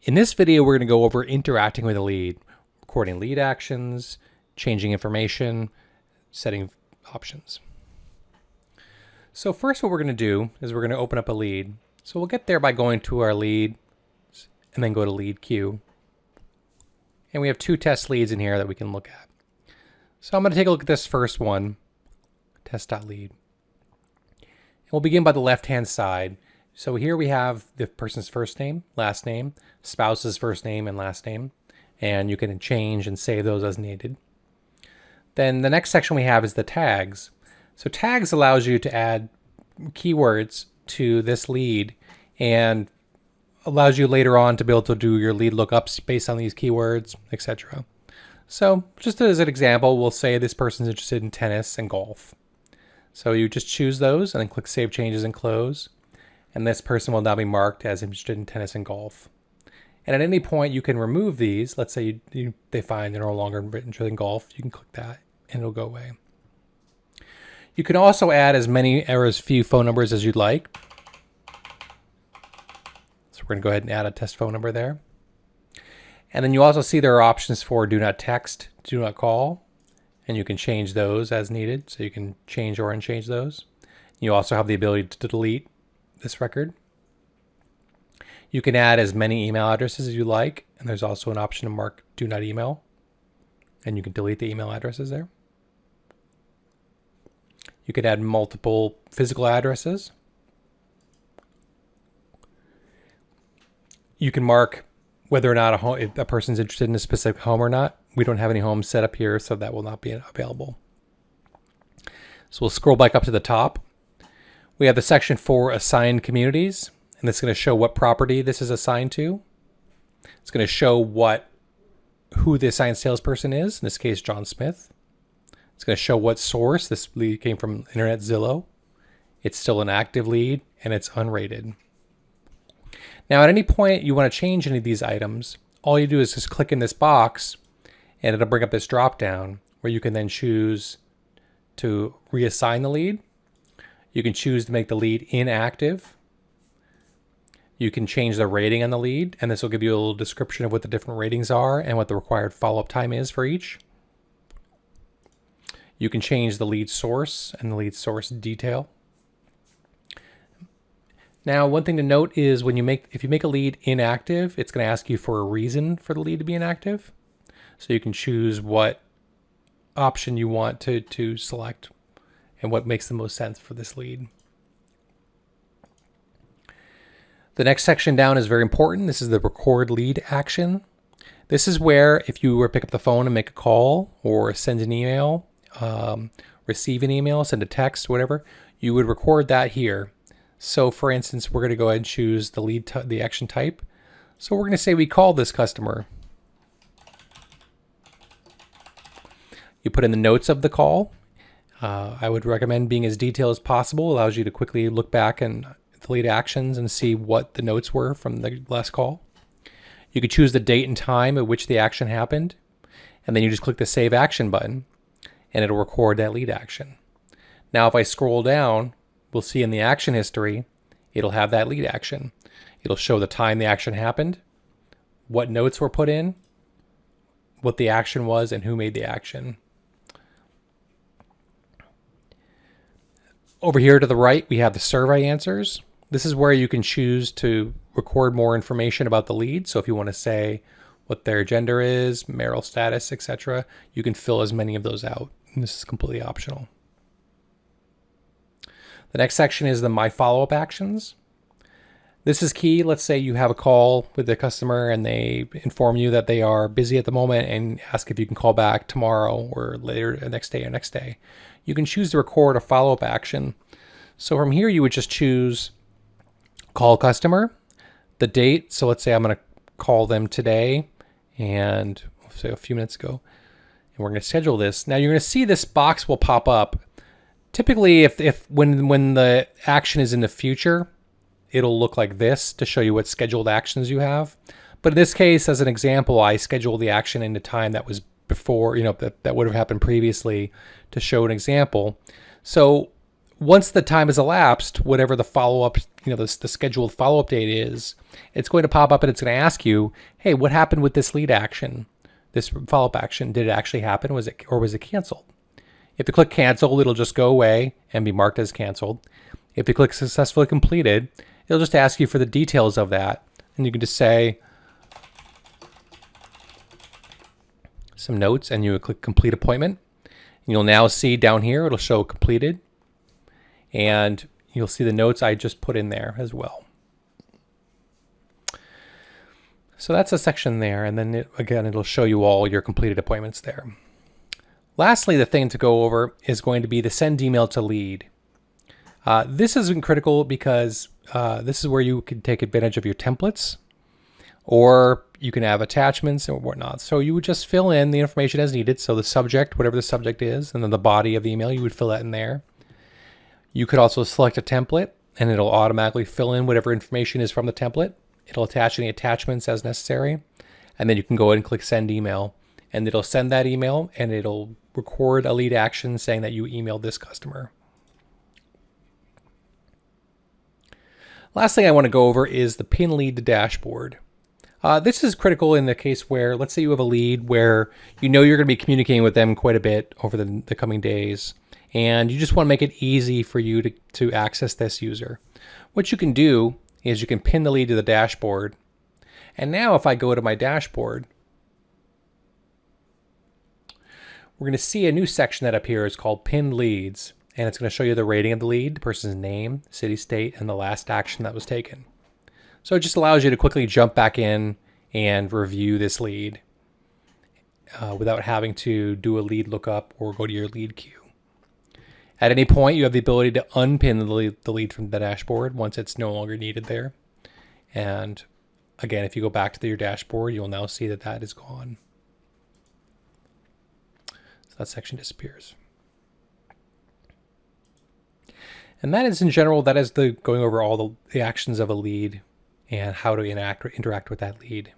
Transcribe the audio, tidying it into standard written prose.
In this video, we're going to go over interacting with a lead, recording lead actions, changing information, setting options. So first what we're going to do is we're going to open up a lead. So we'll get there by going to our lead and then go to lead queue. And we have two test leads in here that we can look at. So I'm going to take a look at this first one, test.lead. And we'll begin by the left-hand side. So here we have the person's first name, last name, spouse's first name and last name, and you can change and save those as needed. Then the next section we have is the tags. So tags allows you to add keywords to this lead and allows you later on to be able to do your lead lookups based on these keywords, etc. So just as an example, we'll say this person's interested in tennis and golf. So you just choose those and then click Save Changes and Close. And this person will now be marked as interested in tennis and golf. And at any point you can remove these. Let's say they find they're no longer interested in golf. You can click that and it'll go away. You can also add as many or as few phone numbers as you'd like. So we're going to go ahead and add a test phone number there. And then you also see there are options for do not text, do not call, and you can change those as needed. So you can change or unchange those. You also have the ability to delete this record. You can add as many email addresses as you like, and there's also an option to mark do not email, and you can delete the email addresses there. You could add multiple physical addresses. You can mark whether or not a person's interested in a specific home or not. We don't have any homes set up here, so that will not be available. So we'll scroll back up to the top. We have the section for assigned communities, and it's going to show what property this is assigned to. It's going to show who the assigned salesperson is, in this case, John Smith. It's going to show what source. This lead came from Internet Zillow. It's still an active lead, and it's unrated. Now, at any point you want to change any of these items, all you do is just click in this box, and it'll bring up this drop-down where you can then choose to reassign the lead. You can choose to make the lead inactive. You can change the rating on the lead, and this will give you a little description of what the different ratings are and what the required follow-up time is for each. You can change the lead source and the lead source detail. Now, one thing to note is if you make a lead inactive, it's going to ask you for a reason for the lead to be inactive. So you can choose what option you want to select and what makes the most sense for this lead. The next section down is very important. This is the record lead action. This is where if you were to pick up the phone and make a call or send an email, receive an email, send a text, whatever, you would record that here. So for instance, we're going to go ahead and choose the action type. So we're going to say we call this customer. You put in the notes of the call. I would recommend being as detailed as possible. It allows you to quickly look back and delete actions and see what the notes were from the last call. You could choose the date and time at which the action happened, and then you just click the Save Action button, and it'll record that lead action. Now, if I scroll down, we'll see in the action history, it'll have that lead action. It'll show the time the action happened, what notes were put in, what the action was, and who made the action. Over here to the right, we have the survey answers. This is where you can choose to record more information about the lead. So if you want to say what their gender is, marital status, etc., you can fill as many of those out. And this is completely optional. The next section is the My Follow-Up Actions. This is key. Let's say you have a call with the customer and they inform you that they are busy at the moment and ask if you can call back tomorrow or later, next day. You can choose to record a follow-up action. So from here, you would just choose call customer, the date. So let's say I'm going to call them today and say a few minutes ago, and we're going to schedule this. Now you're going to see this box will pop up. Typically, when the action is in the future, it'll look like this to show you what scheduled actions you have. But in this case, as an example, I scheduled the action in the time that was before, that would have happened previously to show an example. So Once the time has elapsed, whatever the follow-up, the scheduled follow-up date is, it's going to pop up and it's going to ask you, hey, what happened with this lead action, this follow-up action? Did it actually happen? Was it canceled? If you click cancel, it'll just go away and be marked as canceled. If you click successfully completed, it'll just ask you for the details of that. And you can just say some notes and you would click complete appointment. You'll now see down here, it'll show completed. And you'll see the notes I just put in there as well. So that's a section there. And then it'll show you all your completed appointments there. Lastly, the thing to go over is going to be the send email to lead. This has been critical because this is where you can take advantage of your templates, or you can have attachments or whatnot. So you would just fill in the information as needed. So the subject, whatever the subject is, and then the body of the email, you would fill that in there. You could also select a template and it'll automatically fill in whatever information is from the template. It'll attach any attachments as necessary. And then you can go ahead and click send email and it'll send that email and it'll record a lead action saying that you emailed this customer. Last thing I want to go over is the pin lead to dashboard. This is critical in the case where, let's say you have a lead where you know you're going to be communicating with them quite a bit over the coming days, and you just want to make it easy for you to access this user. What you can do is you can pin the lead to the dashboard. And now if I go to my dashboard, we're going to see a new section that appears called pinned leads. And it's going to show you the rating of the lead, the person's name, city, state, and the last action that was taken. So it just allows you to quickly jump back in and review this lead without having to do a lead lookup or go to your lead queue. At any point, you have the ability to unpin the lead from the dashboard once it's no longer needed there. And again, if you go back to your dashboard, you'll now see that that is gone. So that section disappears. And that is, in general, that is the going over all the actions of a lead and how to interact with that lead.